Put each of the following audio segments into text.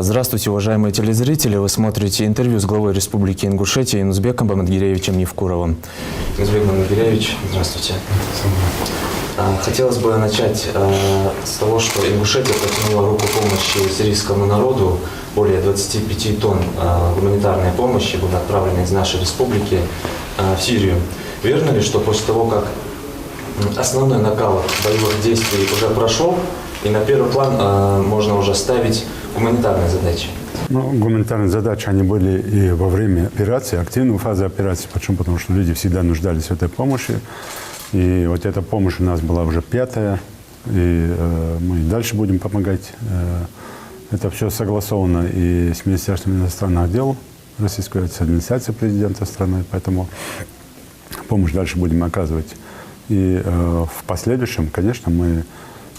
Здравствуйте, уважаемые телезрители. Вы смотрите интервью с главой Республики Ингушетия Инузбеком Бамангиревичем Евкуровым. Инузбек Бамангиревич, здравствуйте. Хотелось бы начать с того, что Ингушетия протянула руку помощи сирийскому народу. Более 25 тонн гуманитарной помощи было отправлено из нашей республики в Сирию. Верно ли, что после того, как основной накал боевых действий уже прошел, и на первый план можно уже ставить гуманитарные задачи? Ну, гуманитарные задачи, они были и во время операции, активной фазы операции. Почему? Потому что люди всегда нуждались в этой помощи. И вот эта помощь у нас была уже 5-я, и мы и дальше будем помогать. Это все согласовано и с Министерством иностранных дел Российской, с администрацией президента страны, поэтому помощь дальше будем оказывать. И в последующем, конечно, мы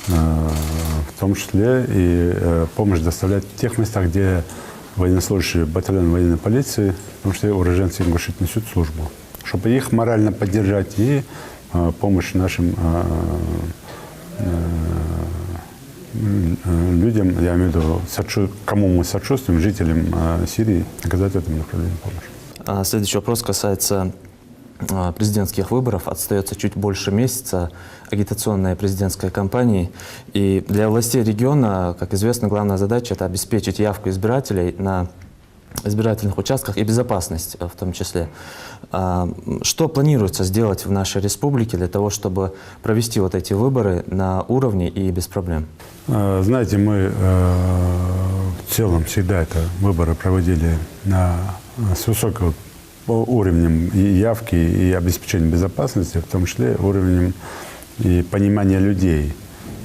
в том числе и помощь доставлять в тех местах, где военнослужащие батальона военной полиции, потому что уроженцы Ингушетии несут службу, чтобы их морально поддержать и помощь нашим людям, я имею в виду, кому мы сочувствуем, жителям Сирии, оказать в этом направлении помощь. Следующий вопрос касается президентских выборов. Остается чуть больше месяца агитационной президентской кампании. И для властей региона, как известно, главная задача – это обеспечить явку избирателей на избирательных участках и безопасность в том числе. Что планируется сделать в нашей республике для того, чтобы провести вот эти выборы на уровне и без проблем? Знаете, мы в целом всегда это выборы проводили с высоким уровнем и явки, и обеспечения безопасности, в том числе уровнем и понимания людей.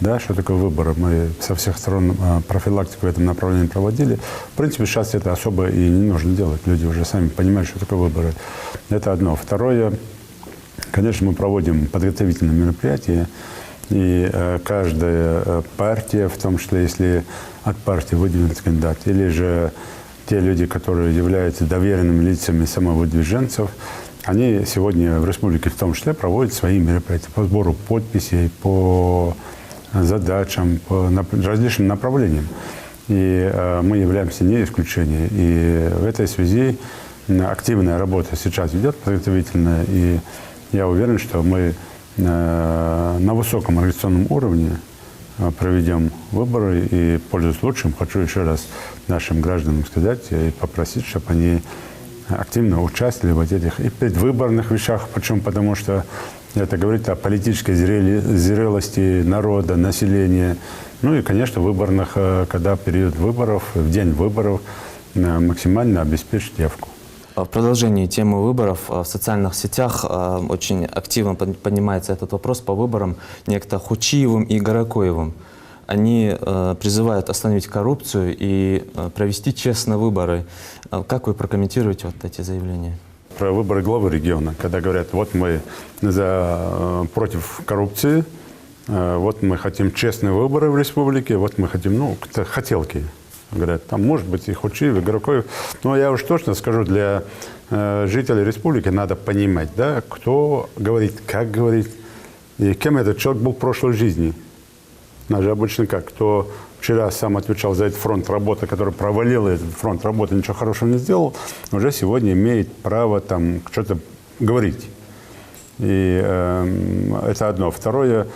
Да, что такое выборы? Мы со всех сторон профилактику в этом направлении проводили. В принципе, сейчас это особо и не нужно делать. Люди уже сами понимают, что такое выборы. Это одно. Второе, конечно, мы проводим подготовительные мероприятия. И каждая партия, в том числе, если от партии выдвинут кандидат, или же те люди, которые являются доверенными лицами самовыдвиженцев, они сегодня в республике в том числе проводят свои мероприятия по сбору подписей, по задачам, по различным направлениям. И мы являемся не исключением. И в этой связи активная работа сейчас идет, подготовительная. И я уверен, что мы на высоком организационном уровне проведем выборы. И, пользуясь лучшим, хочу еще раз нашим гражданам сказать и попросить, чтобы они активно участвовали в этих и предвыборных вещах. Почему? Потому что это говорит о политической зрелости народа, населения. Ну и, конечно, выборных, когда период выборов, в день выборов максимально обеспечить явку. В продолжении темы выборов в социальных сетях очень активно поднимается этот вопрос по выборам некто Хучиевым и Гаракоевым. Они призывают остановить коррупцию и провести честные выборы. Как вы прокомментируете вот эти заявления? Про выборы главы региона, когда говорят, вот мы против коррупции, вот мы хотим честные выборы в республике, вот мы хотим, ну, хотелки. Говорят, там может быть и Хучиев, и Гаракоев. Но я уж точно скажу, для жителей республики надо понимать, да, кто говорит, как говорит, и кем этот человек был в прошлой жизни. Нас же обычно как, кто вчера сам отвечал за этот фронт работы, который провалил этот фронт работы, ничего хорошего не сделал, уже сегодня имеет право там что-то говорить. И это одно. Второе,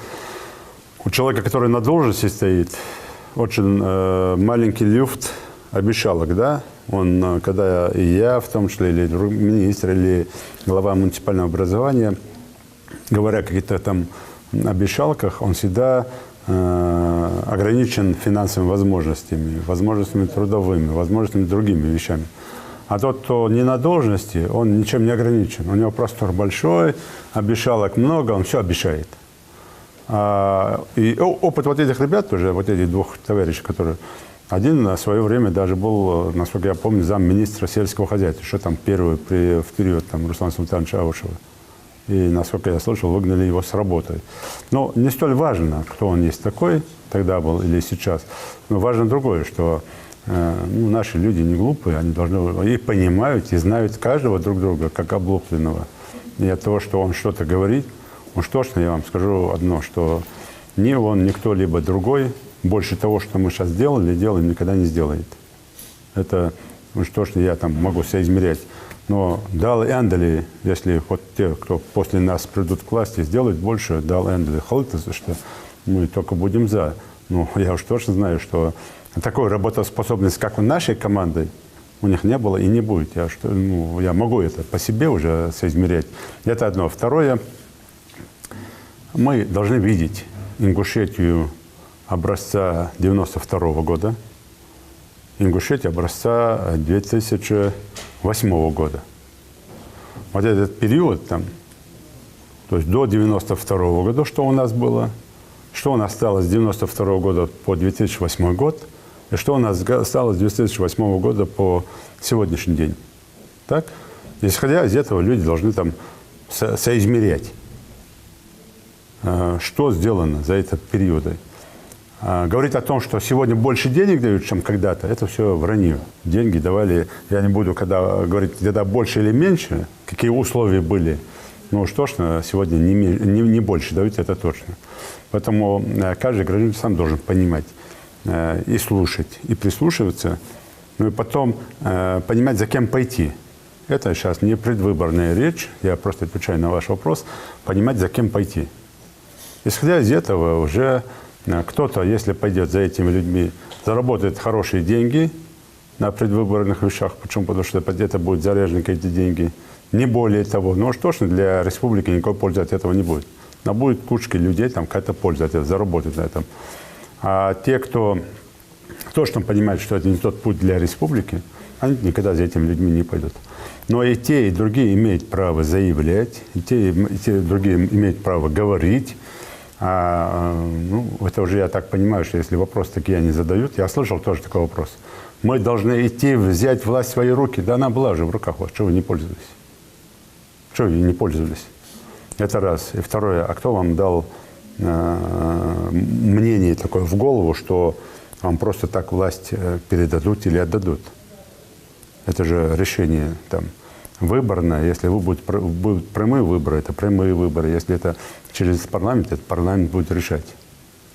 у человека, который на должности стоит, очень маленький люфт обещалок, да? Он, когда и я, в том числе, или министр, или глава муниципального образования, говоря о каких-то там обещалках, он всегда ограничен финансовыми возможностями трудовыми, возможностями другими вещами. А тот, кто не на должности, он ничем не ограничен. У него простор большой, обещалок много, он все обещает. И опыт вот этих ребят тоже, вот этих двух товарищей, которые... Один на свое время даже был, насколько я помню, замминистра сельского хозяйства, что там первый в период там, Руслана Султановича Аушева. И, насколько я слышал, выгнали его с работы. Но не столь важно, кто он есть такой, тогда был или сейчас. Но важно другое, что наши люди не глупые, они должны и понимают, и знают каждого друг друга, как облупленного. И от того, что он что-то говорит, уж точно я вам скажу одно, что ни он, ни кто-либо другой больше того, что мы сейчас делали, делаем, никогда не сделает. Это уж точно я там могу соизмерять. Но дал Эндели, если вот те, кто после нас придут к власти, сделают больше, дал Эндели халытасы, что мы только будем за. Ну, я уж точно знаю, что такой работоспособности, как у нашей команды, у них не было и не будет. Я могу это по себе уже соизмерять. Это одно. Второе, мы должны видеть Ингушетию образца 92 года, Ингушетию образца 2008 года. Вот этот период там, то есть до 92 года, что у нас было, что у нас осталось с 92 года по 2008 год, и что у нас осталось с 2008 года по сегодняшний день. Так? Исходя из этого, люди должны там соизмерять, что сделано за этот период. Говорить о том, что сегодня больше денег дают, чем когда-то, это все вранье. Деньги давали, я не буду говорить, когда больше или меньше, какие условия были. Но уж точно сегодня не больше дают, это точно. Поэтому каждый гражданин сам должен понимать и слушать, и прислушиваться, ну и потом понимать, за кем пойти. Это сейчас не предвыборная речь, я просто отвечаю на ваш вопрос, понимать, за кем пойти. Исходя из этого, уже кто-то, если пойдет за этими людьми, заработает хорошие деньги на предвыборных вещах. Почему? Потому что это будет заряжены эти деньги. Не более того. Но уж точно для республики никакой пользы от этого не будет. Но будет кучка людей, там какая-то польза от этого, заработает на этом. А те, кто точно понимает, что это не тот путь для республики, они никогда за этими людьми не пойдут. Но и те, и другие имеют право заявлять, и те, и другие имеют право говорить. Это уже я так понимаю, что если вопросы такие они задают, я слышал тоже такой вопрос. Мы должны идти, взять власть в свои руки. Да она была же в руках у вас. Что вы не пользовались? Что вы не пользовались? Это раз. И второе. А кто вам дал мнение такое в голову, что вам просто так власть передадут или отдадут? Это же решение там выборное. Если будут прямые выборы, это прямые выборы. Если это через парламент, этот парламент будет решать.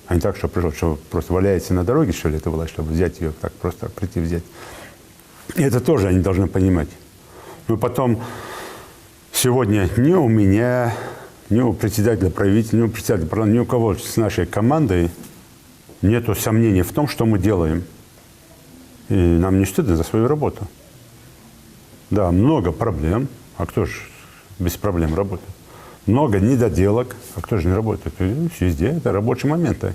А не так, что пришел, что просто валяется на дороге, что ли, эта власть, чтобы взять ее, так просто прийти взять. И это тоже они должны понимать. Ну и потом, сегодня ни у меня, ни у председателя правительства, ни у председателя парламента, ни у кого с нашей командой нету сомнений в том, что мы делаем. И нам не стыдно за свою работу. Да, много проблем, а кто же без проблем работает? Много недоделок, а кто же не работает? Везде это рабочие моменты.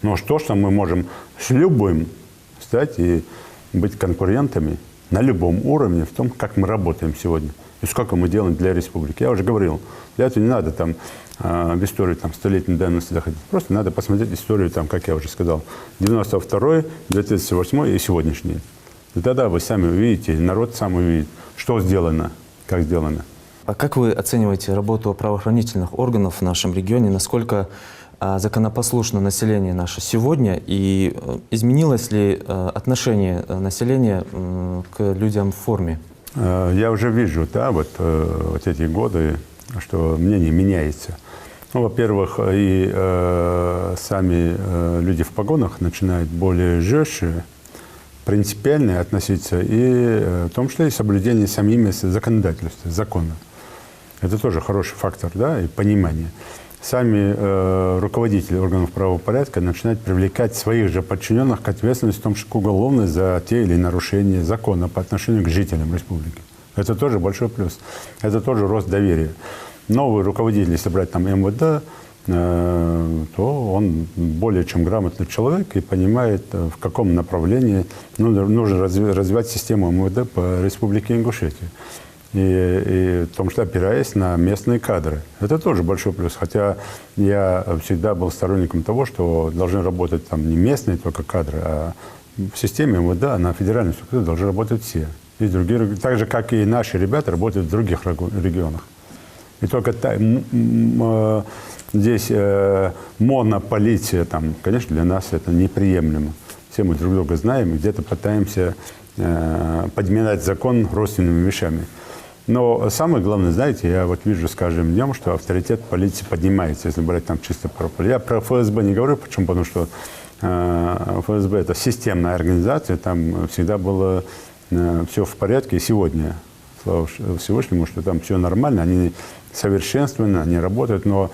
Но что мы можем с любым стать и быть конкурентами на любом уровне в том, как мы работаем сегодня и сколько мы делаем для республики. Я уже говорил, для этого не надо там в историю там, столетней давности заходить. Просто надо посмотреть историю, там, как я уже сказал, 92-й, 2008 и сегодняшний. И тогда вы сами увидите, народ сам увидит, что сделано, как сделано. А как вы оцениваете работу правоохранительных органов в нашем регионе? Насколько законопослушно население наше сегодня? И изменилось ли отношение населения к людям в форме? Я уже вижу, да, вот эти годы, что мнение меняется. Ну, во-первых, и сами люди в погонах начинают более жестче, принципиально относиться и в том числе и соблюдение самими законодательства, закона. Это тоже хороший фактор, да, и понимание. Сами руководители органов правопорядка начинают привлекать своих же подчиненных к ответственности, в том числе к уголовной, за те или иные нарушения закона по отношению к жителям республики. Это тоже большой плюс. Это тоже рост доверия. Новый руководитель, если брать там МВД, то он более чем грамотный человек и понимает, в каком направлении нужно развивать систему МВД по республике Ингушетия. И в том числе опираясь на местные кадры. Это тоже большой плюс. Хотя я всегда был сторонником того, что должны работать там не местные только кадры, а в системе МВД на федеральной структуре должны работать все. И другие, так же, как и наши ребята работают в других регионах. И только здесь монополиция, там, конечно, для нас это неприемлемо. Все мы друг друга знаем и где-то пытаемся подминать закон родственными вещами. Но самое главное, знаете, я вот вижу с каждым днем, что авторитет полиции поднимается, если брать там чисто про полицию. Я про ФСБ не говорю, почему? Потому что ФСБ – это системная организация, там всегда было все в порядке. И сегодня, слава Всевышнему, что там все нормально, они совершенствованы, они работают, но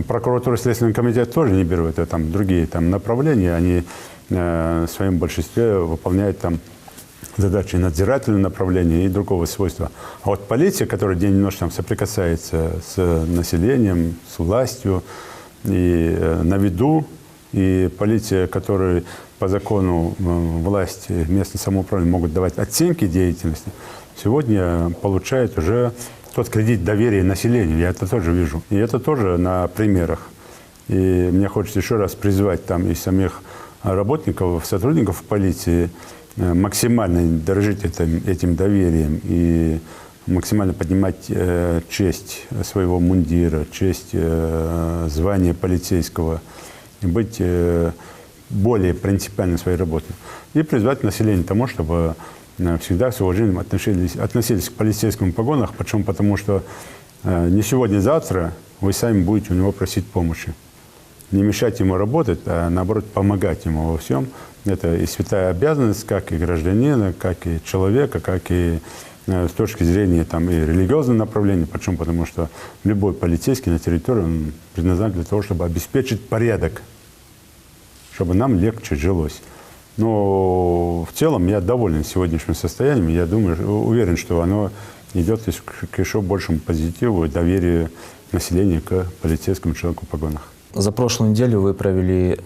прокуратура и Следственный комитет тоже не берут, это там другие там направления, они в своем большинстве выполняют там задачи надзирательного направления и другого свойства. А вот полиция, которая день и ночь там соприкасается с населением, с властью и на виду, и полиция, которая по закону власти, местное самоуправление могут давать оценки деятельности, сегодня получает уже тот кредит доверия населению. Я это тоже вижу. И это тоже на примерах. И мне хочется еще раз призвать там и самих работников, сотрудников полиции максимально дорожить этим доверием и максимально поднимать честь своего мундира, честь звания полицейского и быть более принципиальной в своей работе. И призвать население к тому, чтобы всегда с уважением относились к полицейским погонам. Почему? Потому что не сегодня, завтра вы сами будете у него просить помощи. Не мешать ему работать, а наоборот помогать ему во всем. Это и святая обязанность, как и гражданина, как и человека, как и с точки зрения там, и религиозного направления. Почему? Потому что любой полицейский на территории он предназначен для того, чтобы обеспечить порядок, чтобы нам легче жилось. Но в целом я доволен сегодняшним состоянием. Я думаю, уверен, что оно идет к еще большему позитиву и доверию населения к полицейскому человеку в погонах. За прошлую неделю вы провели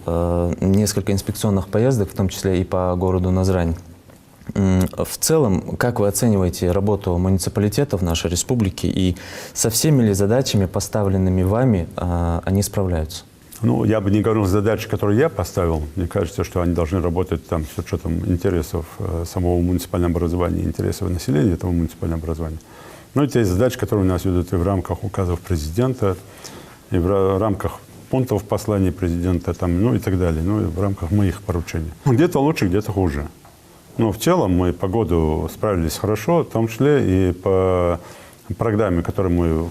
несколько инспекционных поездок, в том числе и по городу Назрань. В целом, как вы оцениваете работу муниципалитетов нашей республики и со всеми ли задачами, поставленными вами, они справляются? Ну, я бы не говорил задачи, которые я поставил. Мне кажется, что они должны работать там с учетом интересов самого муниципального образования, интересов населения этого муниципального образования. Но это задачи, которые у нас идут и в рамках указов президента, и в рамках пунктов послания президента, там, ну и так далее, ну и в рамках моих поручений. Где-то лучше, где-то хуже. Но в целом мы по году справились хорошо, в том числе и по программе, которую мы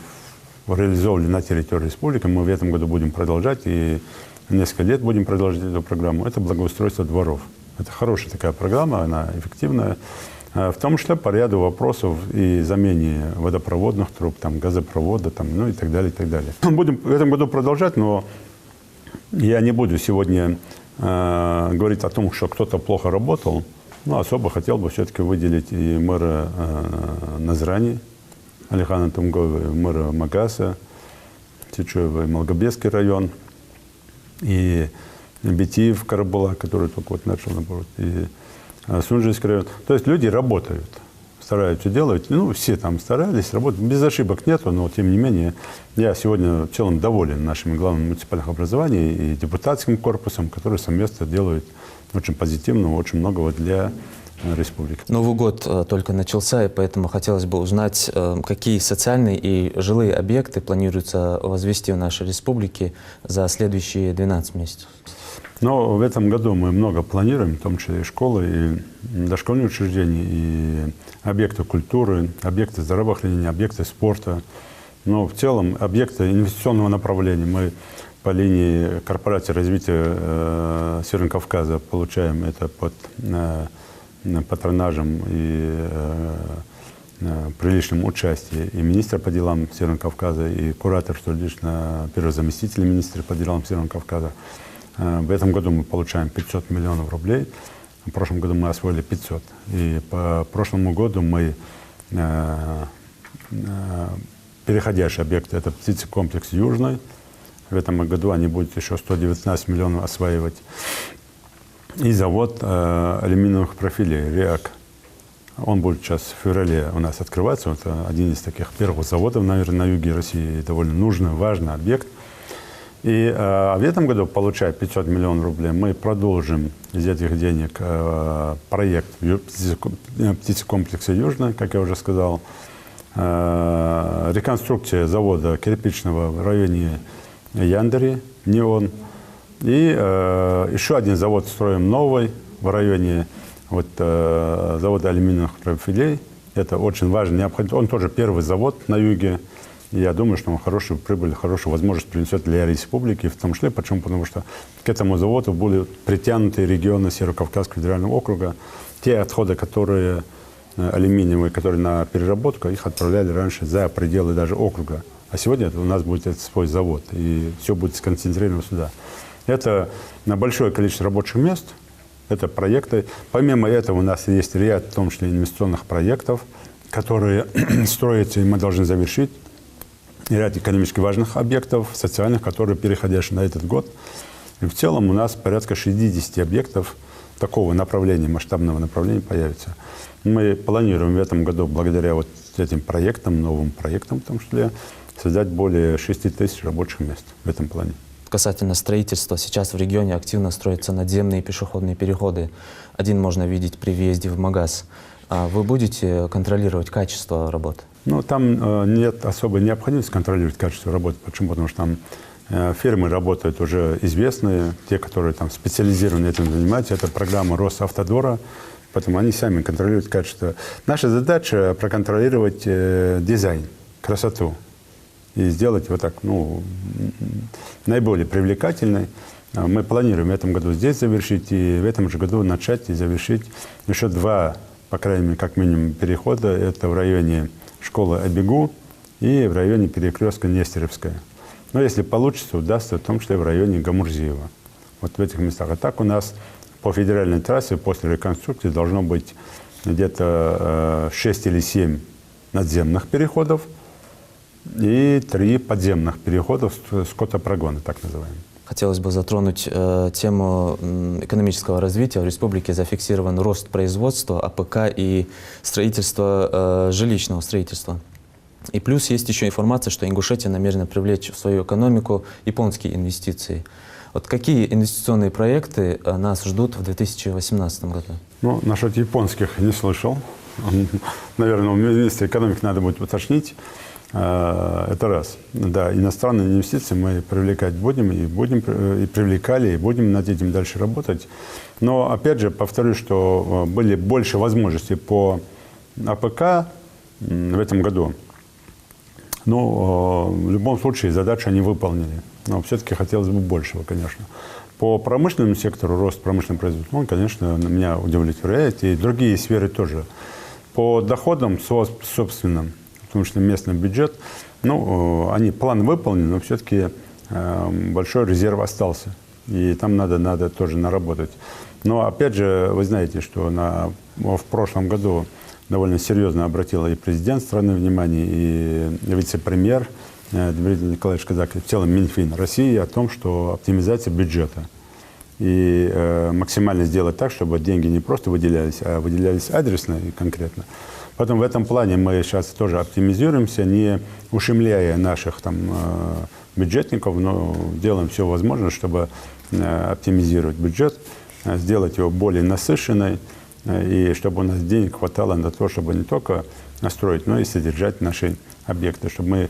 реализовали на территории республики. Мы в этом году будем продолжать, и несколько лет будем продолжать эту программу. Это благоустройство дворов. Это хорошая такая программа, она эффективная. В том числе по ряду вопросов и замене водопроводных труб, там, газопровода, там, ну и так далее, и так далее. Будем в этом году продолжать, но я не буду сегодня говорить о том, что кто-то плохо работал. Но особо хотел бы все-таки выделить и мэра Назрани, Алихана Тумгова, мэра Магаса, Сичуева, Малгобекский район, и Бетиев Карабула, который только вот начал наоборот, и Сунжийский район. То есть люди работают, стараются делать. Ну, все там старались, работать. Без ошибок нету, но тем не менее, я сегодня в целом доволен нашими главными муниципальных образований и депутатским корпусом, которые совместно делают очень позитивного, очень многого для республики. Новый год только начался, и поэтому хотелось бы узнать, какие социальные и жилые объекты планируется возвести в нашей республике за следующие 12 месяцев. Но в этом году мы много планируем, в том числе и школы, и дошкольные учреждения, и объекты культуры, объекты здравоохранения, объекты спорта. Но в целом объекты инвестиционного направления мы по линии корпорации развития Северного Кавказа получаем это под патронажем и приличным участием и министра по делам Северного Кавказа, и куратор, что лично первый заместитель министра по делам Северного Кавказа. В этом году мы получаем 500 миллионов рублей. В прошлом году мы освоили 500. И по прошлому году мы переходящий объект, это птицекомплекс Южный. В этом году они будут еще 119 миллионов осваивать. И завод алюминиевых профилей РИАК. Он будет сейчас в феврале у нас открываться. Это один из таких первых заводов, наверное, на юге России. Довольно нужный, важный объект. И в этом году, получая 500 миллионов рублей, мы продолжим из этих денег проект птицекомплекса Южный, как я уже сказал. Реконструкция завода кирпичного в районе Яндери, Неон. И еще один завод строим новый в районе завода алюминиевых профилей. Это очень важно, необходимо. Он тоже первый завод на юге. И я думаю, что он хорошую прибыль, хорошую возможность принесет для республики, в том числе. Почему? Потому что к этому заводу будут притянуты регионы Северо-Кавказского федерального округа. Те отходы, которые алюминиевые, которые на переработку, их отправляли раньше за пределы даже округа. А сегодня у нас будет этот свой завод, и все будет сконцентрировано сюда. Это на большое количество рабочих мест, это проекты. Помимо этого у нас есть ряд, в том числе инвестиционных проектов, которые строятся, и мы должны завершить. И ряд экономически важных объектов, социальных, которые переходящие на этот год. И в целом у нас порядка 60 объектов такого направления, масштабного направления появится. Мы планируем в этом году, благодаря вот этим проектам, новым проектам в том числе, создать более 6 тысяч рабочих мест в этом плане. Касательно строительства, сейчас в регионе активно строятся надземные пешеходные переходы. Один можно видеть при въезде в Магаз. А вы будете контролировать качество работы? Ну, там нет особой необходимости контролировать качество работы. Почему? Потому что там фирмы работают уже известные, те, которые там специализированно этим занимаются. Это программа Росавтодора, поэтому они сами контролируют качество. Наша задача проконтролировать дизайн, красоту и сделать его так, ну, наиболее привлекательной. Мы планируем в этом году здесь завершить и в этом же году начать и завершить еще 2, по крайней мере, как минимум, перехода. Это в районе школы Абигу и в районе перекрестка Нестеровская. Но если получится, удастся, в том числе в районе Гамурзиева. Вот в этих местах. А так у нас по федеральной трассе после реконструкции должно быть где-то 6 или 7 надземных переходов и 3 подземных переходов скотопрогона, так называемые. Хотелось бы затронуть тему экономического развития. В республике зафиксирован рост производства АПК и строительства, жилищного строительства. И плюс есть еще информация, что Ингушетия намерена привлечь в свою экономику японские инвестиции. Вот какие инвестиционные проекты нас ждут в 2018 году? Ну, насчет японских не слышал. Наверное, у министра экономики надо будет уточнить. Это раз. Да, иностранные инвестиции мы привлекать будем, и привлекали, и будем над этим дальше работать. Но, опять же, повторюсь, что были больше возможностей по АПК в этом году. Но в любом случае задачу они выполнили. Но все-таки хотелось бы большего, конечно. По промышленному сектору, рост промышленного производства, он, конечно, меня удовлетворяет, и другие сферы тоже. По доходам собственным, в том числе местный бюджет, ну, они план выполнены, но все-таки большой резерв остался. И там надо тоже наработать. Но, опять же, вы знаете, что в прошлом году довольно серьезно обратил и президент страны внимание, и вице-премьер Дмитрий Николаевич Казак, в целом Минфин России, о том, что оптимизация бюджета. И максимально сделать так, чтобы деньги не просто выделялись, а выделялись адресно и конкретно. Поэтому в этом плане мы сейчас тоже оптимизируемся, не ушемляя наших там бюджетников, но делаем все возможное, чтобы оптимизировать бюджет, сделать его более насыщенной, и чтобы у нас денег хватало на то, чтобы не только настроить, но и содержать наши объекты, чтобы мы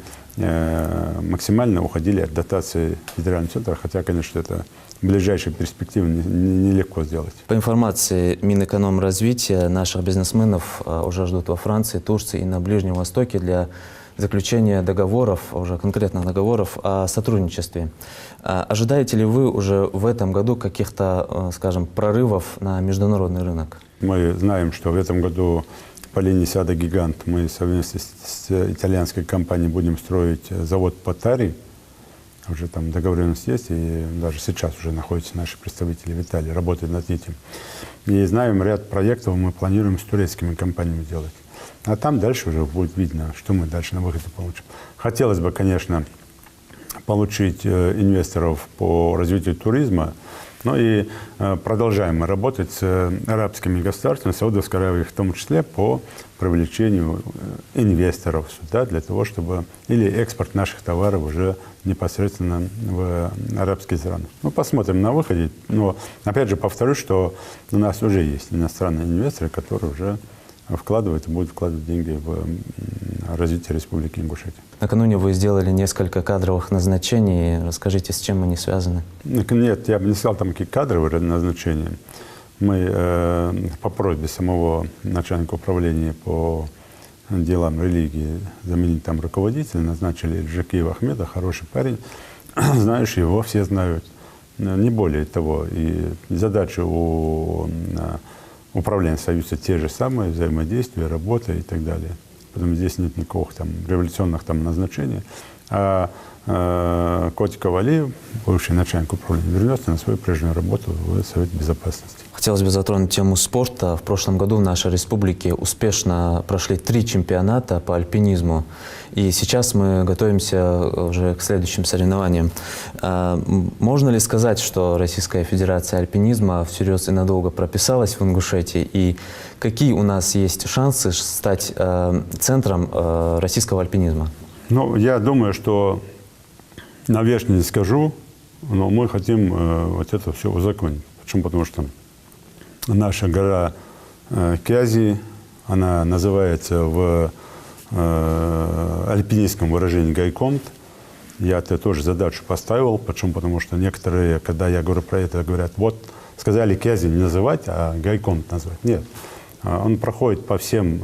максимально уходили от дотации федерального центра, хотя, конечно, это в ближайшей перспективе нелегко сделать. По информации Минэкономразвития, наших бизнесменов уже ждут во Франции, Турции и на Ближнем Востоке для заключения договоров, уже конкретных договоров о сотрудничестве. Ожидаете ли вы уже в этом году каких-то, скажем, прорывов на международный рынок? Мы знаем, что в этом году по линии Сада Гигант мы совместно с итальянской компанией будем строить завод по таре. Уже там договоренность есть, и даже сейчас уже находятся наши представители в Италии, работают над этим. И знаем, ряд проектов мы планируем с турецкими компаниями делать. А там дальше уже будет видно, что мы дальше на выходе получим. Хотелось бы, конечно, получить инвесторов по развитию туризма, но и продолжаем мы работать с арабскими государствами, Саудовской Аравией в том числе, по привлечению инвесторов сюда, для того, чтобы или экспорт наших товаров уже непосредственно в арабские страны. Ну, посмотрим на выходе. Но, опять же, повторюсь, что у нас уже есть иностранные инвесторы, которые уже вкладывают и будут вкладывать деньги в развитие Республики Ингушетия. Накануне вы сделали несколько кадровых назначений. Расскажите, с чем они связаны? Нет, я бы не сказал, там какие кадровые назначения. Мы по просьбе самого начальника управления по делам религии заменили там руководителя, назначили Джакиева Ахмеда, хороший парень. Знаешь его, все знают. Не более того. И задачи у управления Союза те же самые, взаимодействие, работа и так далее. Поэтому здесь нет никаких там революционных там назначений. А Котиков Алиев, бывший начальник управления, вернется на свою прежнюю работу в Совете Безопасности. Хотелось бы затронуть тему спорта. В прошлом году в нашей республике успешно прошли 3 чемпионата по альпинизму. И сейчас мы готовимся уже к следующим соревнованиям. Можно ли сказать, что Российская Федерация альпинизма всерьез и надолго прописалась в Ингушетии? И какие у нас есть шансы стать центром российского альпинизма? Ну, я думаю, что, наверное, не скажу, но мы хотим вот это все узаконить. Почему? Потому что наша гора Кязи, она называется в альпинистском выражении Гайконт. Я это тоже задачу поставил. Почему? Потому что некоторые, когда я говорю про это, говорят, вот сказали Кязи не называть, а Гайконт назвать. Нет. Он проходит по всем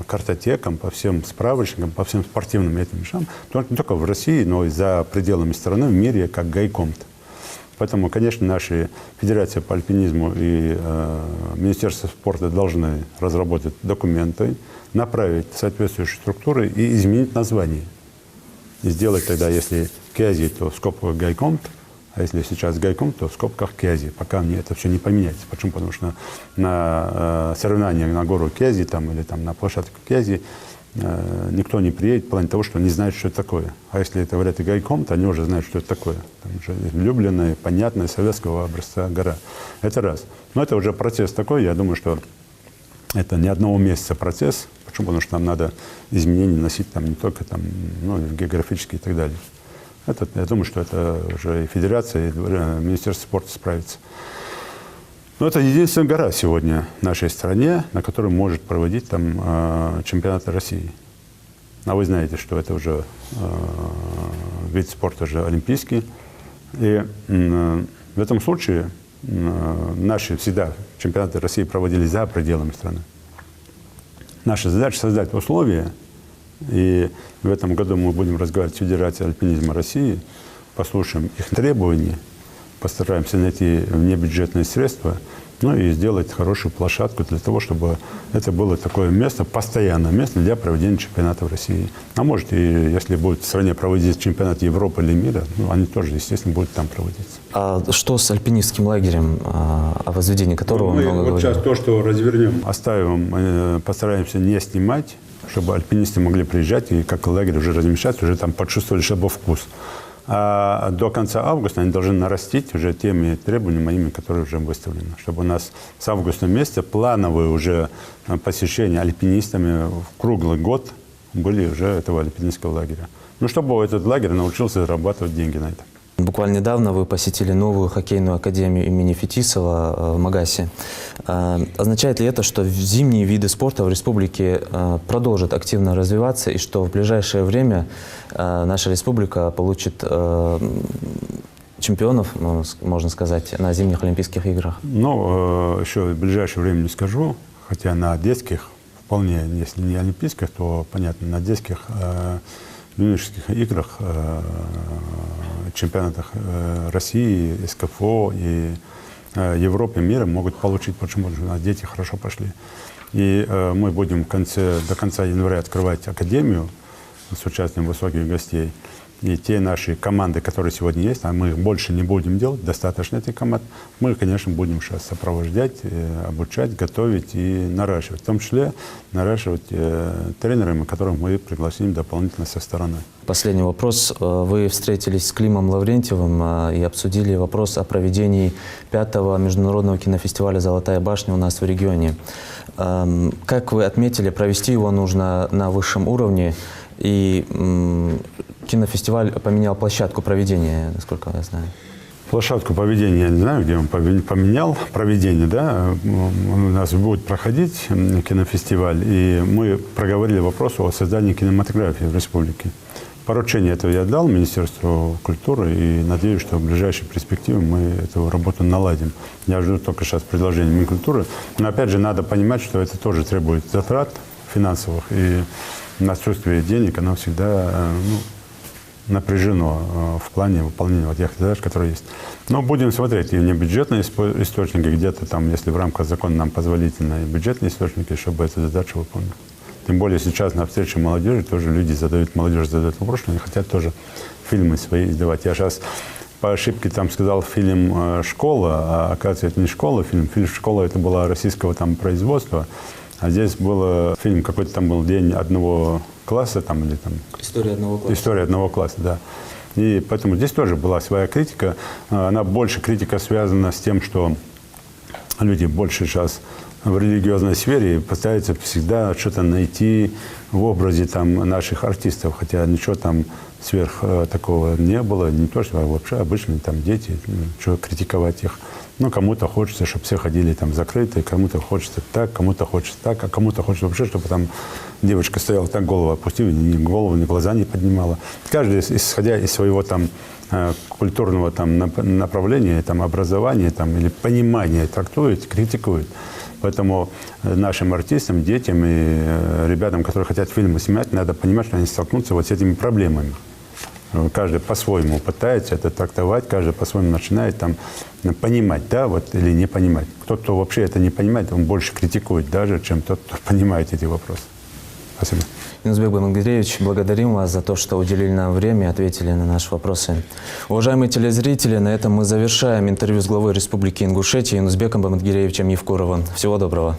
картотекам, по всем справочникам, по всем спортивным этим вещам. Не только в России, но и за пределами страны, в мире, как Гайконт. Поэтому, конечно, наша Федерация по альпинизму и Министерство спорта должны разработать документы, направить соответствующие структуры и изменить название. И сделать тогда, если Кязи, то в скобках Гайконт, а если сейчас Гайконт, то в скобках Кязи, пока мне это все не поменяется. Почему? Потому что на соревнованиях на гору Кязи там, или там, на площадку Кязи никто не приедет в плане того, что не знает, что это такое. А если это говорят и Гайконт, они уже знают, что это такое. Там уже влюбленная, понятная, советского образца гора. Это раз. Но это уже процесс такой, я думаю, что это не одного месяца процесс. Почему? Потому что нам надо изменения носить там не только там, ну, географические и так далее. Это, я думаю, что это уже и Федерация, и Министерство спорта справится. Но это единственная гора сегодня в нашей стране, на которой может проводить там чемпионаты России. А вы знаете, что это уже вид спорта уже олимпийский. И в этом случае наши всегда чемпионаты России проводились за пределами страны. Наша задача создать условия. И в этом году мы будем разговаривать с Федерацией альпинизма России, послушаем их требования, постараемся найти внебюджетные средства, ну и сделать хорошую площадку для того, чтобы это было такое место, постоянное место для проведения чемпионатов России. А может, и если будет в стране проводиться чемпионат Европы или мира, ну, они тоже, естественно, будут там проводиться. А что с альпинистским лагерем, о возведении которого мы много вот говорили? Сейчас то, что развернем, оставим, постараемся не снимать, чтобы альпинисты могли приезжать и как лагерь уже размещаться, уже там почувствовали себе вкус. А до конца августа они должны нарастить уже теми требованиями моими, которые уже выставлены. Чтобы у нас с августа месяца плановые уже посещения альпинистами в круглый год были уже этого альпинистского лагеря. Ну, чтобы этот лагерь научился зарабатывать деньги на это. Буквально недавно вы посетили новую хоккейную академию имени Фетисова в Магасе. Означает ли это, что зимние виды спорта в республике продолжат активно развиваться и что в ближайшее время наша республика получит чемпионов, можно сказать, на зимних Олимпийских играх? Ну, еще в ближайшее время не скажу, хотя на детских вполне, если не олимпийских, то, понятно, на детских юношеских играх, чемпионатах России, СКФО и Европы, мира могут получить, почему у нас дети хорошо пошли. И мы будем до конца января открывать академию с участием высоких гостей. И те наши команды, которые сегодня есть, а мы их больше не будем делать, достаточно этих команд, мы, конечно, будем сейчас сопровождать, обучать, готовить и наращивать. В том числе наращивать тренерами, которых мы пригласим дополнительно со стороны. Последний вопрос. Вы встретились с Климом Лаврентьевым и обсудили вопрос о проведении 5-го международного кинофестиваля «Золотая башня» у нас в регионе. Как вы отметили, провести его нужно на высшем уровне. И кинофестиваль поменял площадку проведения, насколько я знаю. Площадку проведения я не знаю, где он поменял проведение, да. У нас будет проходить кинофестиваль, и мы проговорили вопрос о создании кинематографии в республике. Поручение это я дал Министерству культуры, и надеюсь, что в ближайшей перспективе мы эту работу наладим. Я жду только сейчас предложения Минкультуры. Но опять же, надо понимать, что это тоже требует затрат финансовых и отсутствие денег, оно всегда напряжено в плане выполнения вот тех задач, которые есть. Но будем смотреть и внебюджетные источники, где-то там, если в рамках закона нам позволительно, и бюджетные источники, чтобы эту задачу выполнить. Тем более сейчас на встрече молодежи тоже люди молодежь задает вопрос, что они хотят тоже фильмы свои издавать. Я сейчас по ошибке там сказал фильм «Школа», а оказывается, это не «Школа» фильм. Фильм «Школа» это было российского там производства, а здесь был фильм, какой-то там был день одного класса там, или там… История одного класса. История одного класса, да. И поэтому здесь тоже была своя критика. Она больше критика связана с тем, что люди больше сейчас в религиозной сфере пытаются всегда что-то найти в образе там наших артистов, хотя ничего там сверх такого не было, не то, что вообще обычные там дети, что критиковать их. Ну, кому-то хочется, чтобы все ходили там закрытые, кому-то хочется так, кому-то хочется так, а кому-то хочется вообще, чтобы там девочка стояла так, голову опустила, ни голову, ни глаза не поднимала. Каждый, исходя из своего там культурного там направления, там образования там, или понимания, трактует, критикует. Поэтому нашим артистам, детям и ребятам, которые хотят фильмы снимать, надо понимать, что они столкнутся вот с этими проблемами. Каждый по-своему пытается это трактовать, каждый по-своему начинает там понимать, да, вот, или не понимать. Тот, кто вообще это не понимает, он больше критикует даже, чем тот, кто понимает эти вопросы. Спасибо. Юнусбек Баймангиревич, благодарим вас за то, что уделили нам время и ответили на наши вопросы. Уважаемые телезрители, на этом мы завершаем интервью с главой Республики Ингушетия Юнусбеком Баймангиревичем Евкуровым. Всего доброго.